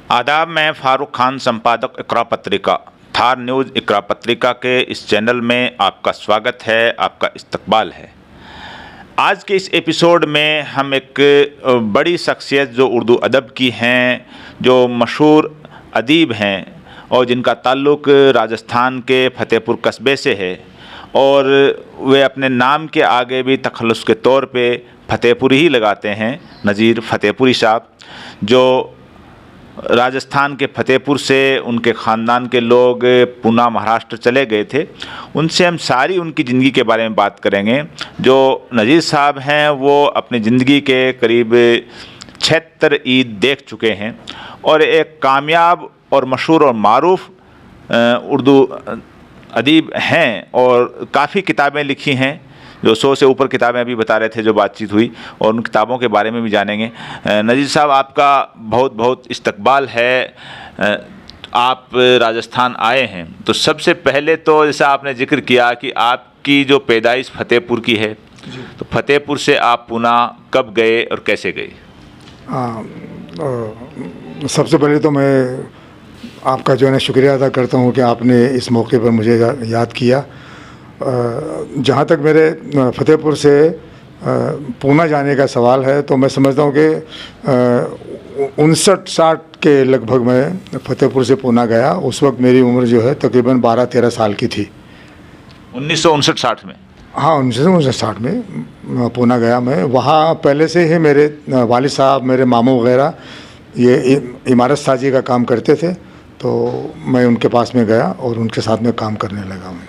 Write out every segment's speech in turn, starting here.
आदाब, मैं फारूक खान, संपादक इकरा पत्रिका। थार न्यूज़ इकरा पत्रिका के इस चैनल में आपका स्वागत है, आपका इस्तकबाल है। आज के इस एपिसोड में हम एक बड़ी शख्सियत जो उर्दू अदब की हैं, जो मशहूर अदीब हैं और जिनका ताल्लुक़ राजस्थान के फ़तेहपुर कस्बे से है और वे अपने नाम के आगे भी तखल्लुस के तौर पे फ़तेहपुर ही लगाते हैं, नज़ीर फ़तेहपुरी साहब, जो राजस्थान के फ़तेहपुर से उनके ख़ानदान के लोग पूना महाराष्ट्र चले गए थे। उनसे हम सारी उनकी ज़िंदगी के बारे में बात करेंगे। जो नज़ीर साहब हैं वो अपनी ज़िंदगी के करीब 76 ईद देख चुके हैं और एक कामयाब और मशहूर और मारूफ उर्दू अदीब हैं और काफ़ी किताबें लिखी हैं, जो 100 से ऊपर किताबें अभी बता रहे थे जो बातचीत हुई, और उन किताबों के बारे में भी जानेंगे। नज़ीर साहब, आपका बहुत बहुत इस्तकबाल है। आप राजस्थान आए हैं तो सबसे पहले तो जैसा आपने जिक्र किया कि आपकी जो पैदाइश फ़तेहपुर की है, तो फ़तेहपुर से आप पूना कब गए और कैसे गए? सबसे पहले तो मैं आपका जो है ना शुक्रिया अदा करता हूँ कि आपने इस मौके पर मुझे याद किया। जहाँ तक मेरे फ़तेहपुर से पूना जाने का सवाल है तो मैं समझता हूँ कि 59-60 के लगभग मैं फ़तेहपुर से पूना गया। उस वक्त मेरी उम्र जो है तकरीबन 12-13 साल की थी। 1959-60 में? हाँ, 1959-60 में पूना गया मैं। वहाँ पहले से ही मेरे वालिद साहब, मेरे मामू वगैरह ये इमारत साजी का काम करते थे, तो मैं उनके पास में गया और उनके साथ में काम करने लगा मैं।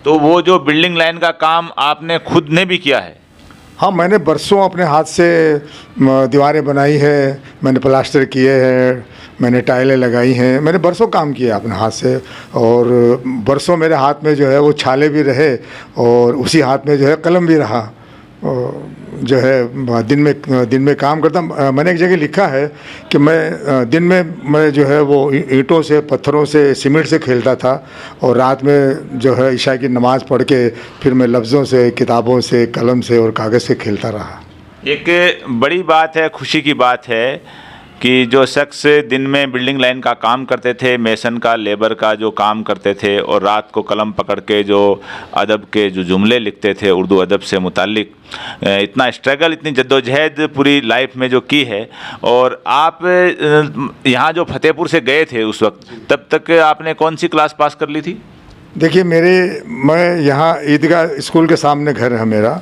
तो वो जो बिल्डिंग लाइन का काम आपने खुद ने भी किया है? हाँ, मैंने बरसों अपने हाथ से दीवारें बनाई है, मैंने प्लास्टर किए हैं, मैंने टाइलें लगाई हैं, मैंने बरसों काम किया अपने हाथ से। और बरसों मेरे हाथ में जो है वो छाले भी रहे और उसी हाथ में जो है कलम भी रहा। जो है दिन में काम करता। मैंने एक जगह लिखा है कि मैं दिन में मैं जो है वो ईंटों से, पत्थरों से, सीमेंट से खेलता था और रात में जो है इशा की नमाज़ पढ़ के फिर मैं लफ्ज़ों से, किताबों से, कलम से और कागज़ से खेलता रहा। एक बड़ी बात है, खुशी की बात है कि जो शख्स दिन में बिल्डिंग लाइन का काम करते थे, मेसन का, लेबर का जो काम करते थे, और रात को कलम पकड़ के जो अदब के जो जुमले लिखते थे उर्दू अदब से मुताल्लिक, इतना स्ट्रगल, इतनी जद्दोजहद पूरी लाइफ में जो की है। और आप यहाँ जो फ़तेहपुर से गए थे उस वक्त, तब तक आपने कौन सी क्लास पास कर ली थी? देखिए, मैं यहाँ ईदगाह स्कूल के सामने घर है मेरा,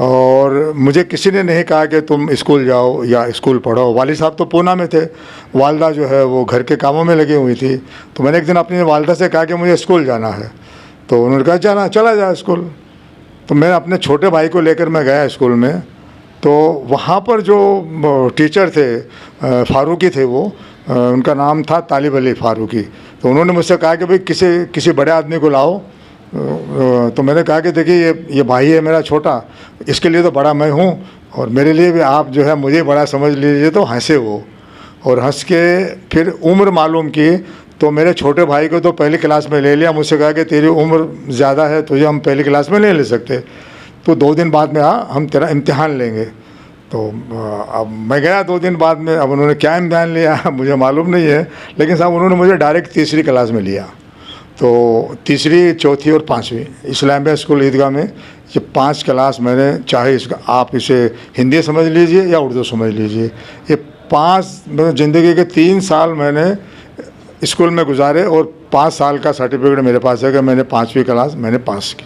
और मुझे किसी ने नहीं कहा कि तुम स्कूल जाओ या स्कूल पढ़ो। वालिद साहब तो पूना में थे, वालदा जो है वो घर के कामों में लगी हुई थी। तो मैंने एक दिन अपनी वालदा से कहा कि मुझे स्कूल जाना है, तो उन्होंने कहा चला जा स्कूल। तो मैं अपने छोटे भाई को लेकर मैं गया स्कूल में। तो वहाँ पर जो टीचर थे, फारूकी थे वो, उनका नाम था तालिब अली फारूकी। तो उन्होंने मुझसे कहा कि भाई किसी बड़े आदमी को लाओ। तो मैंने कहा कि देखिए ये भाई है मेरा छोटा, इसके लिए तो बड़ा मैं हूँ और मेरे लिए भी आप जो है मुझे बड़ा समझ लीजिए। तो हंसे वो, और हंस के फिर उम्र मालूम की तो मेरे छोटे भाई को तो पहली क्लास में ले लिया। मुझसे कहा कि तेरी उम्र ज़्यादा है, तुझे हम पहली क्लास में नहीं ले सकते, तो 2 दिन बाद में आ, हम तेरा इम्तिहान लेंगे। तो अब मैं गया 2 दिन बाद में। अब उन्होंने क्या इम्तिहान लिया मुझे मालूम नहीं है, लेकिन साहब उन्होंने मुझे डायरेक्ट तीसरी क्लास में लिया। तो तीसरी, चौथी और 5वीं इस्लामिया स्कूल ईदगाह में ये 5 क्लास मैंने, चाहे इसका आप इसे हिंदी समझ लीजिए या उर्दू समझ लीजिए, ये 5 मतलब ज़िंदगी के 3 साल मैंने स्कूल में गुजारे और 5 साल का सर्टिफिकेट मेरे पास है कि मैंने 5वीं क्लास मैंने पास की।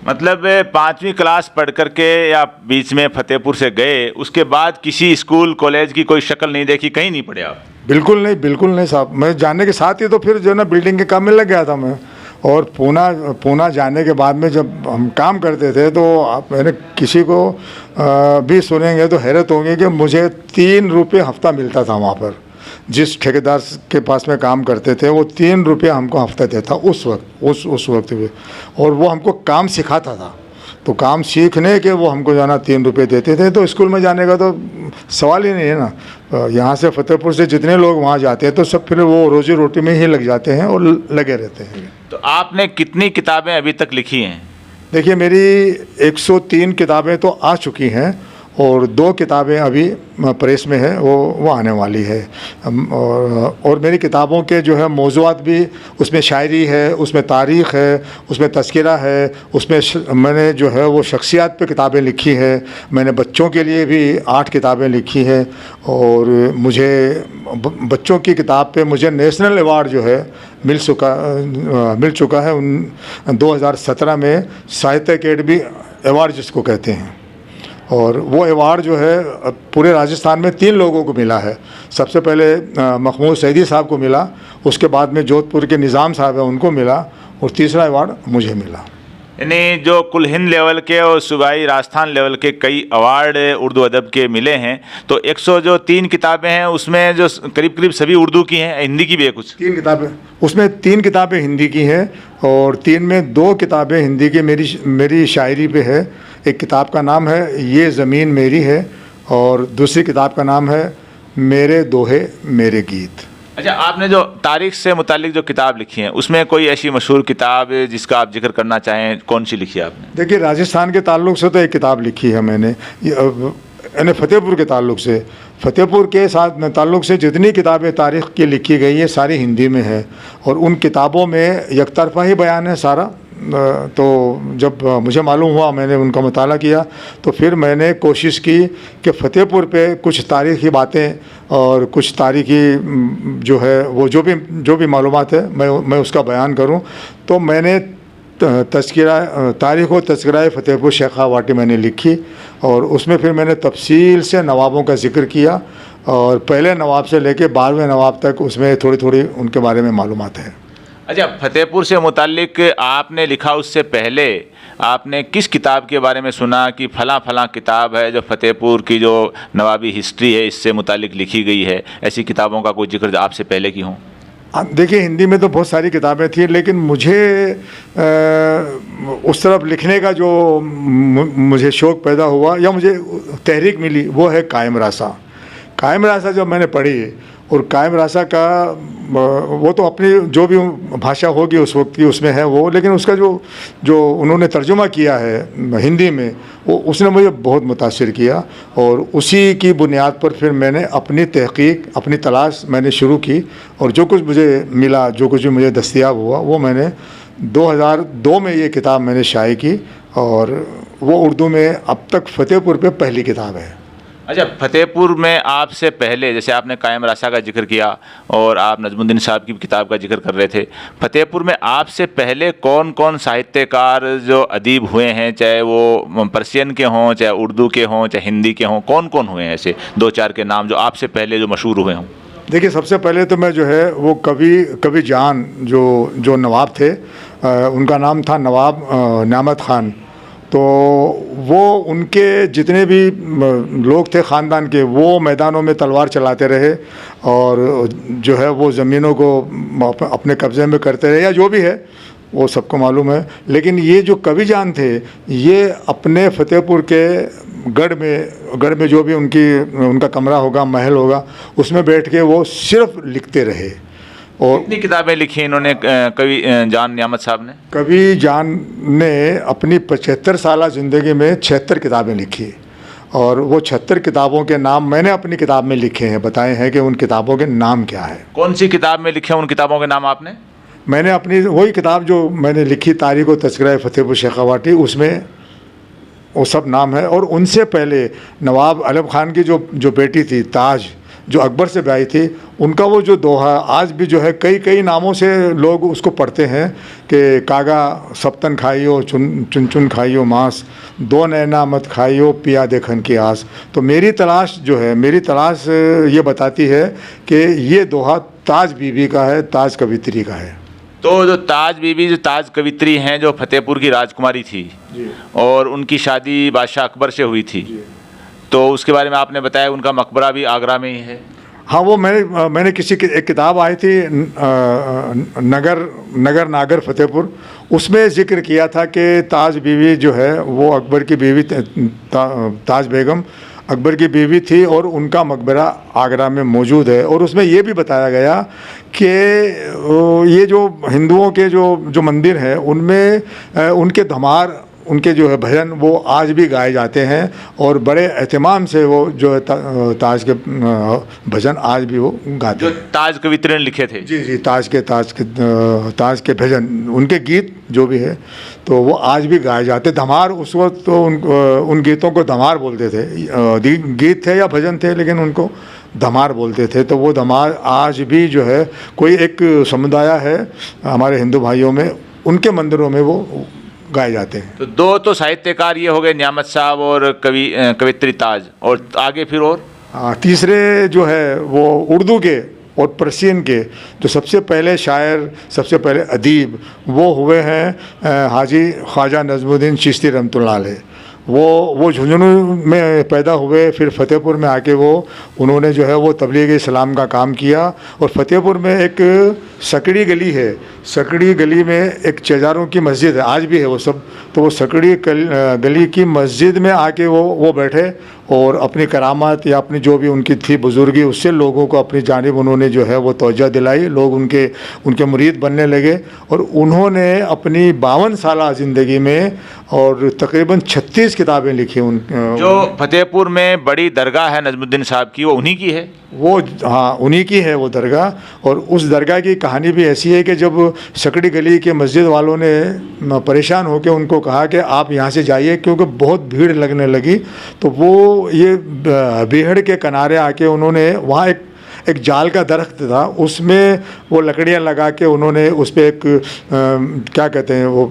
मतलब 5वीं क्लास पढ़ करके या बीच में फ़तेहपुर से गए, उसके बाद किसी स्कूल कॉलेज की कोई शक्ल नहीं देखी, कहीं नहीं पढ़े आप? बिल्कुल नहीं साहब। मैं जाने के साथ ही तो फिर जो है ना बिल्डिंग के काम में लग गया था मैं। और पूना जाने के बाद में जब हम काम करते थे तो आप मैंने किसी को भी सुनेंगे तो हैरत होंगे कि मुझे 3 रुपये हफ्ता मिलता था वहाँ पर। जिस ठेकेदार के पास में काम करते थे वो 3 रुपये हमको हफ्ता देता उस वक्त भी, और वो हमको काम सिखाता था। तो काम सीखने के वो हमको जाना 3 रुपये देते थे। तो स्कूल में जाने का तो सवाल ही नहीं है ना। यहाँ से फ़तेहपुर से जितने लोग वहाँ जाते हैं तो सब फिर वो रोजी रोटी में ही लग जाते हैं और लगे रहते हैं। तो आपने कितनी किताबें अभी तक लिखी हैं? देखिए, मेरी 103 किताबें तो आ चुकी हैं और 2 किताबें अभी प्रेस में है, वो आने वाली है। और मेरी किताबों के जो है मौज़ूआत भी, उसमें शायरी है, उसमें तारीख़ है, उसमें तज़किरा है, उसमें मैंने जो है वो शख्सियात पे किताबें लिखी है। मैंने बच्चों के लिए भी 8 किताबें लिखी हैं और मुझे बच्चों की किताब पे मुझे नेशनल अवार्ड जो है मिल चुका है 2017 में, साहित्य अकेडमी अवार्ड जिसको कहते हैं। और वो अवार्ड जो है पूरे राजस्थान में 3 लोगों को मिला है। सबसे पहले महमूद सईदी साहब को मिला, उसके बाद में जोधपुर के निज़ाम साहब हैं उनको मिला, और तीसरा अवार्ड मुझे मिला। यानी जो कुल हिंद लेवल के और सूबाई राजस्थान लेवल के कई अवार्ड उर्दू अदब के मिले हैं, तो 103 किताबें हैं, उसमें जो करीब करीब सभी उर्दू की हैं, हिंदी की भी है कुछ? 3 किताबें, उसमें 3 किताबें हिंदी की हैं और 3 में 2 किताबें हिंदी की मेरी शायरी पे है। एक किताब का नाम है ये ज़मीन मेरी है और दूसरी किताब का नाम है मेरे दोहे मेरे गीत। अच्छा, आपने जो तारीख़ से मुतालिक जो किताब लिखी है, उसमें कोई ऐसी मशहूर किताब जिसका आप जिक्र करना चाहें, कौन सी लिखी है आपने? देखिए, राजस्थान के ताल्लुक़ से तो एक किताब लिखी है मैंने, यानी फ़तेहपुर के ताल्लुक़ से, फ़तेहपुर के साथ ताल्लुक़ से जितनी किताबें तारीख़ की लिखी गई है सारी हिंदी में है, और उन किताबों में यकतरफ़ा ही बयान है सारा। तो जब मुझे मालूम हुआ, मैंने उनका मुताला किया, तो फिर मैंने कोशिश की कि फ़तेहपुर पे कुछ तारीख़ी बातें और कुछ तारीख़ी जो है वो जो भी मालूमात है मैं उसका बयान करूं। तो मैंने तारीख़ व तज़किरा फ़तेहपुर शेखा वाटी मैंने लिखी, और उसमें फिर मैंने तफसील से नवाबों का ज़िक्र किया, और पहले नवाब से लेके 12वें नवाब तक उसमें थोड़ी थोड़ी उनके बारे में मालूमात है। अच्छा, फ़तेहपुर से मुतालिक आपने लिखा, उससे पहले आपने किस किताब के बारे में सुना कि फलां किताब है जो फ़तेहपुर की जो नवाबी हिस्ट्री है इससे मुतालिक लिखी गई है? ऐसी किताबों का कोई जिक्र आपसे पहले की हों? देखिए, हिंदी में तो बहुत सारी किताबें थी, लेकिन मुझे उस तरफ लिखने का जो मुझे शौक़ पैदा हुआ या मुझे तहरीक मिली, वो है कायम रासा। कायम रासा जब मैंने पढ़ी, और कायम रासा का वो तो अपनी जो भी भाषा होगी उस वक्त की उसमें है वो, लेकिन उसका जो उन्होंने तर्जुमा किया है हिंदी में, वो उसने मुझे बहुत मुतासिर किया, और उसी की बुनियाद पर फिर मैंने अपनी तहक़ीक़, अपनी तलाश मैंने शुरू की, और जो कुछ मुझे मिला, जो कुछ भी मुझे दस्तयाब हुआ, वो मैंने 2002 में ये किताब मैंने शाये की, और वो उर्दू में अब तक फ़तेहपुर पे पहली किताब है। अच्छा, फ़तेहपुर में आपसे पहले, जैसे आपने कायम रासा का जिक्र किया और आप नजमुद्दीन साहब की किताब का जिक्र कर रहे थे, फ़तेहपुर में आपसे पहले कौन कौन साहित्यकार जो अदीब हुए हैं, चाहे वो पर्शियन के हों, चाहे उर्दू के हों, चाहे हिंदी के हों, कौन कौन हुए हैं ऐसे 2-4 के नाम जो आपसे पहले जो मशहूर हुए हों? देखिए, सबसे पहले तो मैं जो है वो कवि जान जो नवाब थे, उनका नाम था नवाब न्यामत ख़ान। तो वो उनके जितने भी लोग थे ख़ानदान के, वो मैदानों में तलवार चलाते रहे, और जो है वो ज़मीनों को अपने कब्ज़े में करते रहे, या जो भी है वो सबको मालूम है। लेकिन ये जो कवि जान थे, ये अपने फ़तेहपुर के गढ़ में जो भी उनका कमरा होगा, महल होगा, उसमें बैठ के वो सिर्फ लिखते रहे। और कितनी किताबें लिखी इन्होंने, कवि जान न्यामत साहब ने? कवि जान ने अपनी 75 साला ज़िंदगी में 76 किताबें लिखी, और वो 76 किताबों के नाम मैंने अपनी किताब में लिखे हैं, बताए हैं कि उन किताबों के नाम क्या है। कौन सी किताब में लिखे उन किताबों के नाम आपने? मैंने अपनी वही किताब जो मैंने लिखी, तारीख़ व तज़किरा फ़तेहपुर शेखा वाटी, उसमें वो सब नाम है। और उनसे पहले नवाब आलम ख़ान की जो बेटी थी ताज, जो अकबर से ब्याही थी, उनका वो जो दोहा आज भी जो है कई नामों से लोग उसको पढ़ते हैं कि कागा सप्तन खाइयो चुन चुन खाइयो मांस, 2 नैना मत खाइयो पिया देखन की आस। तो मेरी तलाश ये बताती है कि ये दोहा ताज बीबी का है, ताज कवित्री का है। तो जो ताज बीबी, जो ताज कवित्री हैं, जो फ़तेहपुर की राजकुमारी थी जी, और उनकी शादी बादशाह अकबर से हुई थी, तो उसके बारे में आपने बताया उनका मकबरा भी आगरा में ही है। हाँ, वो मैंने एक किताब आई थी नगर नागर फ़तेहपुर, उसमें ज़िक्र किया था कि ताज बीवी जो है वो अकबर की बीवी, ताज बेगम अकबर की बीवी थी, और उनका मकबरा आगरा में मौजूद है। और उसमें ये भी बताया गया कि ये जो हिंदुओं के जो मंदिर हैं, उनमें उनके धमार उनके जो है भजन वो आज भी गाए जाते हैं और बड़े एहतमाम से वो जो है ताज के भजन आज भी वो गाते जो हैं। ताज कवित्री ने लिखे थे। जी जी, ताज के भजन, उनके गीत जो भी है तो वो आज भी गाए जाते। धमार उस वक्त तो उन गीतों को धमार बोलते थे, गीत थे या भजन थे लेकिन उनको धमार बोलते थे। तो वो धमार आज भी जो है कोई एक समुदाय है हमारे हिंदू भाइयों में, उनके मंदिरों में वो गाए जाते हैं। तो दो तो साहित्यकार ये हो गए नियामत साहब और कवित्री ताज, और आगे फिर और तीसरे जो है वो उर्दू के और पर्शियन के जो सबसे पहले शायर, सबसे पहले अदीब वो हुए हैं हाजी ख्वाजा नजमुद्दीन चिश्ती रहमतुल्लाह अलैह। वो झुंझुनू में पैदा हुए, फिर फतेहपुर में आके उन्होंने जो है वो तबलीग इस्लाम का काम किया। और फतेहपुर में एक सकड़ी गली है, सकड़ी गली में एक चेजारों की मस्जिद है, आज भी है वो सब। तो वो सकड़ी गली की मस्जिद में आके वो बैठे और अपनी करामात या अपनी जो भी उनकी थी बुजुर्गी, उससे लोगों को अपनी जानिब उन्होंने जो है वो तवज्जो दिलाई। लोग उनके मुरीद बनने लगे और उन्होंने अपनी 52 साल ज़िंदगी में और तकरीबन 36 किताबें लिखी। जो फतेहपुर में बड़ी दरगाह है नजमुद्दीन साहब की, वो उन्हीं की है? वो हाँ, उन्हीं की है वो दरगाह। और उस दरगाह की कहानी भी ऐसी है कि जब सकड़ी गली के मस्जिद वालों ने परेशान होकर उनको कहा कि आप यहाँ से जाइए क्योंकि बहुत भीड़ लगने लगी, तो वो ये बीहड़ के किनारे आके उन्होंने वहाँ एक जाल का दरख्त था, उसमें वो लकड़ियाँ लगा के उन्होंने उस पर एक क्या कहते हैं वो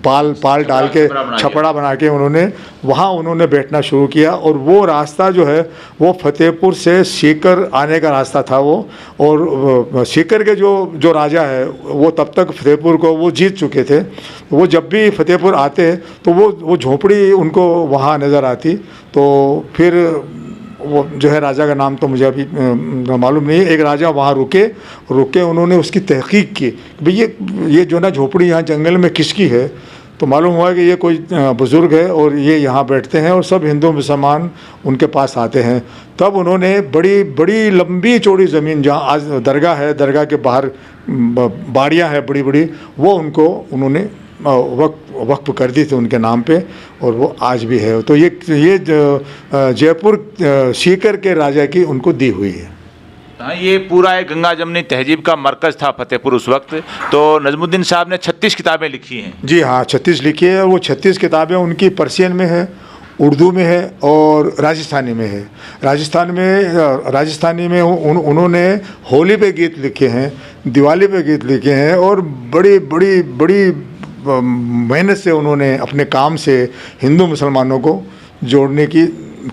पाल डाल के छपड़ा बना के उन्होंने बैठना शुरू किया। और वो रास्ता जो है वो फतेहपुर से सीकर आने का रास्ता था वो। और सीकर के जो राजा है वो तब तक फतेहपुर को वो जीत चुके थे। वो जब भी फतेहपुर आते तो वो झोपड़ी उनको वहाँ नज़र आती। तो फिर वो जो है राजा का नाम तो मुझे अभी मालूम नहीं है, एक राजा वहाँ रुके उन्होंने उसकी तहकीक की भाई ये जो ना झोपड़ी यहाँ जंगल में किसकी है। तो मालूम हुआ कि ये कोई बुज़ुर्ग है और ये यहाँ बैठते हैं और सब हिंदू मुसलमान उनके पास आते हैं। तब उन्होंने बड़ी लंबी चौड़ी ज़मीन जहाँ आज दरगाह है, दरगाह के बाहर बाड़ियाँ हैं बड़ी बड़ी, वो उन्होंने वक्फ कर दी थी उनके नाम पे और वो आज भी है। तो ये जयपुर सीकर के राजा की उनको दी हुई है। हाँ, ये पूरा एक गंगा जमनी तहजीब का मरकज़ था फतेहपुर उस वक्त। तो नजमुद्दीन साहब ने 36 किताबें लिखी हैं। जी हाँ, 36 लिखी है। वो 36 किताबें उनकी पर्शियन में है, उर्दू में है और राजस्थानी में है। राजस्थानी में उन्होंने होली पे गीत लिखे हैं, दिवाली पे गीत लिखे हैं और बड़ी मेहनत से उन्होंने अपने काम से हिंदू मुसलमानों को जोड़ने की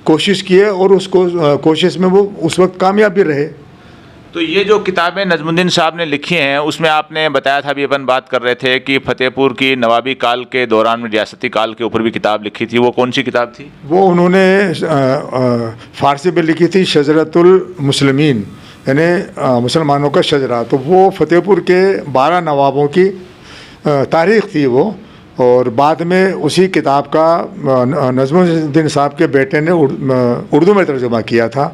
कोशिश की है और उसको कोशिश में वो उस वक्त कामयाब भी रहे। तो ये जो किताबें नजमुद्दीन साहब ने लिखी हैं उसमें आपने बताया था, अभी अपन बात कर रहे थे कि फतेहपुर की नवाबी काल के दौरान में रियासती काल के ऊपर भी किताब लिखी थी। वो कौन सी किताब थी? वो उन्होंने फ़ारसी में लिखी थी, शजरतुल मुस्लिमीन, यानी मुसलमानों का शजरा। तो वो फतेहपुर के 12 नवाबों की तारीख़ थी वो। और बाद में उसी किताब का नजमुद्दीन साहब के बेटे ने उर्दू में तर्जुमा किया था।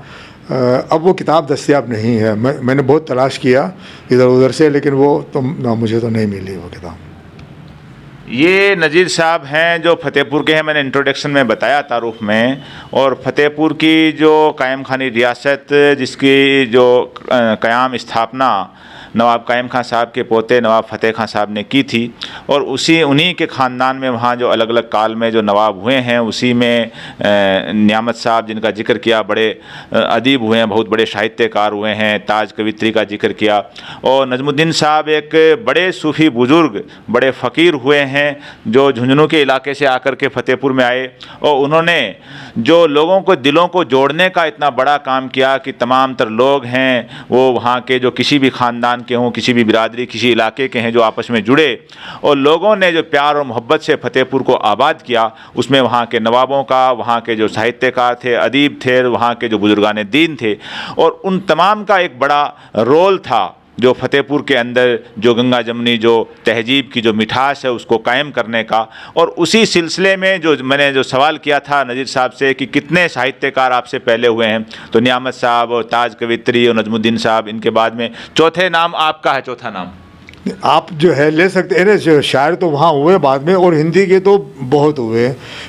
अब वो किताब दस्तयाब नहीं है। मैंने बहुत तलाश किया इधर उधर से, लेकिन मुझे तो नहीं मिली वो किताब। ये नज़ीर साहब हैं जो फतेहपुर के हैं, मैंने इंट्रोडक्शन में बताया तारुफ में। और फतेहपुर की जो कायम खानी रियासत, जिसकी जो क़याम स्थापना नवाब कायम खां साहब के पोते नवाब फ़तेह खां साहब ने की थी, और उन्हीं के ख़ानदान में वहाँ जो अलग अलग काल में जो नवाब हुए हैं, उसी में नियामत साहब जिनका जिक्र किया, बड़े अदीब हुए हैं, बहुत बड़े साहित्यकार हुए हैं। ताज कवित्री का जिक्र किया। और नजमुद्दीन साहब एक बड़े सूफ़ी बुज़ुर्ग, बड़े फ़कीर हुए हैं जो झुंझुनू के इलाके से आकर के फतेहपुर में आए और उन्होंने जो लोगों को दिलों को जोड़ने का इतना बड़ा काम किया कि तमाम तर लोग हैं वो वहाँ के जो किसी भी ख़ानदान के हों, किसी भी बिरादरी, किसी इलाके के हैं, जो आपस में जुड़े और लोगों ने जो प्यार और मोहब्बत से फतेहपुर को आबाद किया, उसमें वहाँ के नवाबों का, वहाँ के जो साहित्यकार थे, अदीब थे, वहाँ के जो बुजुर्गान दीन थे, और उन तमाम का एक बड़ा रोल था जो फतेहपुर के अंदर जो गंगा जमनी जो तहजीब की जो मिठास है उसको कायम करने का। और उसी सिलसिले में जो मैंने जो सवाल किया था नज़ीर साहब से कि कितने साहित्यकार आपसे पहले हुए हैं, तो नियामत साहब और ताज कवित्री और नजमुद्दीन साहब, इनके बाद में चौथे नाम आपका है। चौथा नाम? आप जो है ले सकते हैं। अरे शायर तो वहाँ हुए बाद में, और हिंदी के तो बहुत हुए।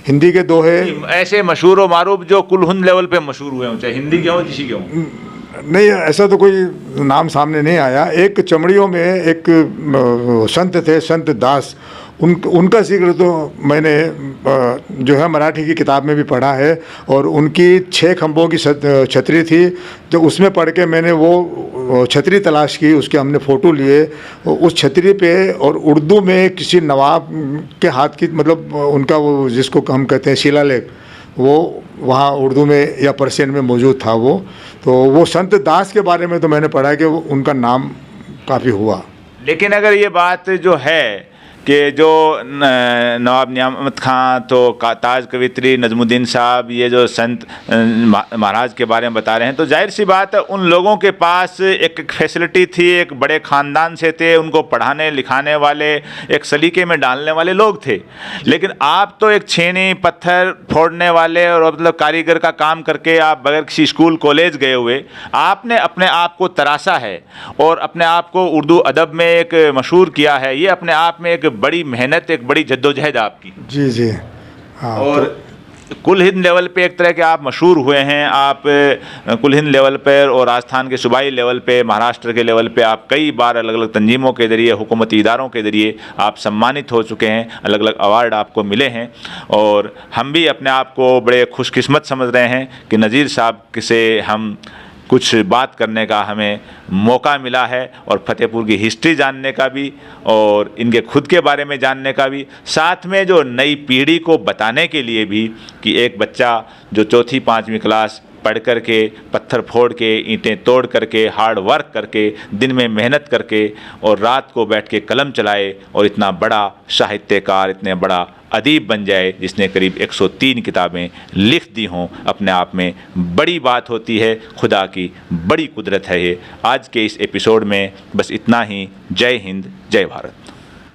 हिंदी के दोहे ऐसे मशहूर व मारूफ जो कुल हिंद लेवल पे मशहूर हुए हों, चाहे हिंदी के हों किसी के हों। नहीं, ऐसा तो कोई नाम सामने नहीं आया। एक चमड़ियों में एक संत थे, संत दास, उनका जिक्र तो मैंने जो है मराठी की किताब में भी पढ़ा है। और उनकी 6 खंभों की छतरी थी, तो उसमें पढ़ के मैंने वो छतरी तलाश की, उसके हमने फ़ोटो लिए उस छतरी पे। और उर्दू में किसी नवाब के हाथ की, मतलब उनका वो जिसको हम कहते हैं शिलालेख, वो वहाँ उर्दू में या पर्शियन में मौजूद था वो। तो वो संत दास के बारे में तो मैंने पढ़ा कि उनका नाम काफ़ी हुआ। लेकिन अगर ये बात जो है कि जो नवाब नियामत खां, तो ताज कवित्री नजमुद्दीन साहब, ये जो संत महाराज के बारे में बता रहे हैं, तो जाहिर सी बात है उन लोगों के पास एक फैसिलिटी थी, एक बड़े ख़ानदान से थे, उनको पढ़ाने लिखाने वाले, एक सलीके में डालने वाले लोग थे। लेकिन आप तो एक छेनी पत्थर फोड़ने वाले और मतलब कारीगर का काम करके आप बगैर किसी स्कूल कॉलेज गए हुए आपने अपने आप को तराशा है और अपने आप को उर्दू अदब में एक मशहूर किया है। ये अपने आप में एक बड़ी मेहनत, एक बड़ी जद्दोजहद आपकी। जी जी हाँ। और कुल हिंद लेवल पे एक तरह के आप मशहूर हुए हैं। आप कुल हिंद लेवल पर और राजस्थान के सूबाई लेवल पे, महाराष्ट्र के लेवल पे आप कई बार अलग अलग तंजीमों के ज़रिए, हुकूमती इदारों के ज़रिए आप सम्मानित हो चुके हैं, अलग अलग अवार्ड आपको मिले हैं। और हम भी अपने आप को बड़े खुशकिस्मत समझ रहे हैं कि नज़ीर साहब से हम कुछ बात करने का हमें मौका मिला है, और फतेहपुर की हिस्ट्री जानने का भी और इनके खुद के बारे में जानने का भी, साथ में जो नई पीढ़ी को बताने के लिए भी कि एक बच्चा जो 4वीं 5वीं क्लास पढ़ कर के, पत्थर फोड़ के, ईंटें तोड़ करके, हार्ड वर्क करके, दिन में मेहनत करके और रात को बैठ के कलम चलाए और इतना बड़ा साहित्यकार, इतने बड़ा अदीब बन जाए जिसने करीब 103 किताबें लिख दी हों, अपने आप में बड़ी बात होती है। खुदा की बड़ी कुदरत है ये। आज के इस एपिसोड में बस इतना ही। जय हिंद, जय भारत।